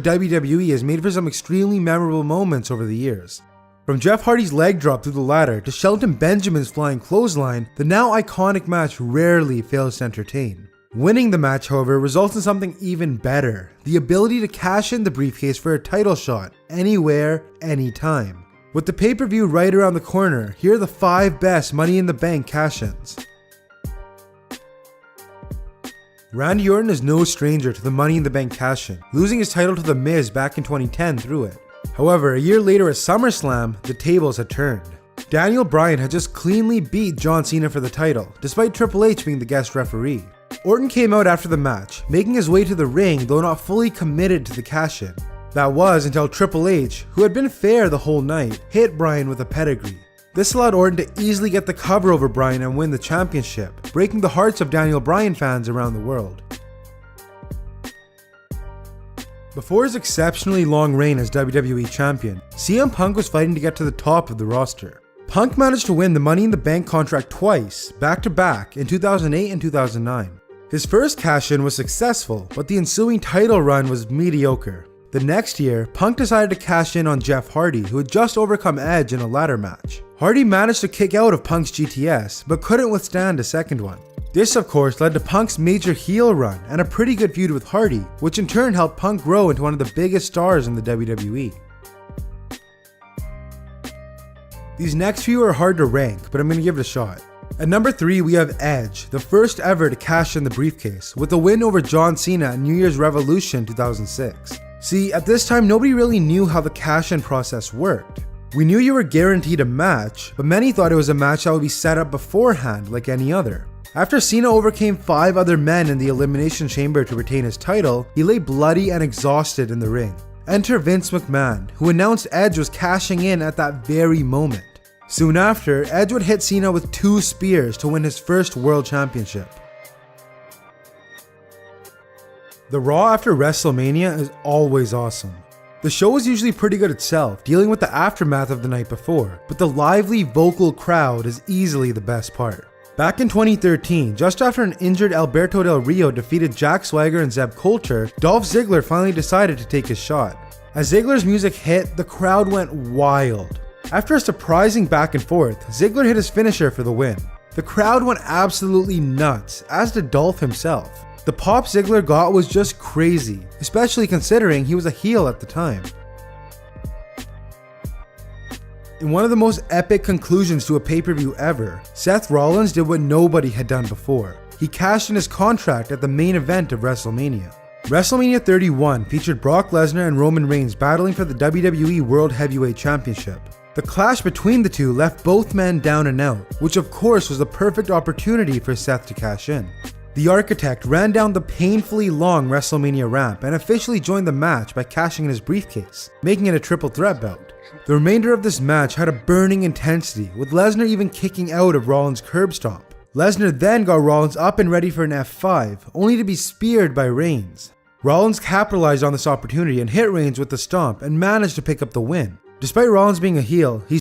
WWE has made for some extremely memorable moments over the years. From Jeff Hardy's leg drop through the ladder to Shelton Benjamin's flying clothesline, the now iconic match rarely fails to entertain. Winning the match, however, results in something even better: the ability to cash in the briefcase for a title shot, anywhere, anytime. With the pay-per-view right around the corner, here are the 5 best Money in the Bank cash-ins. Randy Orton is no stranger to the Money in the Bank cash-in, losing his title to The Miz back in 2010 through it. However, a year later at SummerSlam, the tables had turned. Daniel Bryan had just cleanly beat John Cena for the title, despite Triple H being the guest referee. Orton came out after the match, making his way to the ring though not fully committed to the cash-in. That was until Triple H, who had been fair the whole night, hit Bryan with a pedigree. This allowed Orton to easily get the cover over Bryan and win the championship, breaking the hearts of Daniel Bryan fans around the world. Before his exceptionally long reign as WWE Champion, CM Punk was fighting to get to the top of the roster. Punk managed to win the Money in the Bank contract twice, back-to-back, in 2008 and 2009. His first cash-in was successful, but the ensuing title run was mediocre. The next year, Punk decided to cash in on Jeff Hardy, who had just overcome Edge in a ladder match. Hardy managed to kick out of Punk's GTS, but couldn't withstand a second one. This, of course, led to Punk's major heel run and a pretty good feud with Hardy, which in turn helped Punk grow into one of the biggest stars in the WWE. These next few are hard to rank, but I'm going to give it a shot. At number 3, we have Edge, the first ever to cash in the briefcase, with a win over John Cena at New Year's Revolution 2006. See, at this time nobody really knew how the cash-in process worked. We knew you were guaranteed a match, but many thought it was a match that would be set up beforehand like any other. After Cena overcame 5 other men in the Elimination Chamber to retain his title, he lay bloody and exhausted in the ring. Enter Vince McMahon, who announced Edge was cashing in at that very moment. Soon after, Edge would hit Cena with 2 spears to win his first World Championship. The Raw after WrestleMania is always awesome. The show is usually pretty good itself, dealing with the aftermath of the night before, but the lively vocal crowd is easily the best part. Back in 2013, just after an injured Alberto Del Rio defeated Jack Swagger and Zeb Coulter, Dolph Ziggler finally decided to take his shot. As Ziggler's music hit, the crowd went wild. After a surprising back and forth, Ziggler hit his finisher for the win. The crowd went absolutely nuts, as did Dolph himself. The pop Ziggler got was just crazy, especially considering he was a heel at the time. In one of the most epic conclusions to a pay-per-view ever, Seth Rollins did what nobody had done before. He cashed in his contract at the main event of WrestleMania. WrestleMania 31 featured Brock Lesnar and Roman Reigns battling for the WWE World Heavyweight Championship. The clash between the two left both men down and out, which of course was the perfect opportunity for Seth to cash in. The Architect ran down the painfully long WrestleMania ramp and officially joined the match by cashing in his briefcase, making it a triple threat bout. The remainder of this match had a burning intensity, with Lesnar even kicking out of Rollins' curb stomp. Lesnar then got Rollins up and ready for an F5, only to be speared by Reigns. Rollins capitalized on this opportunity and hit Reigns with the stomp and managed to pick up the win. Despite Rollins being a heel, he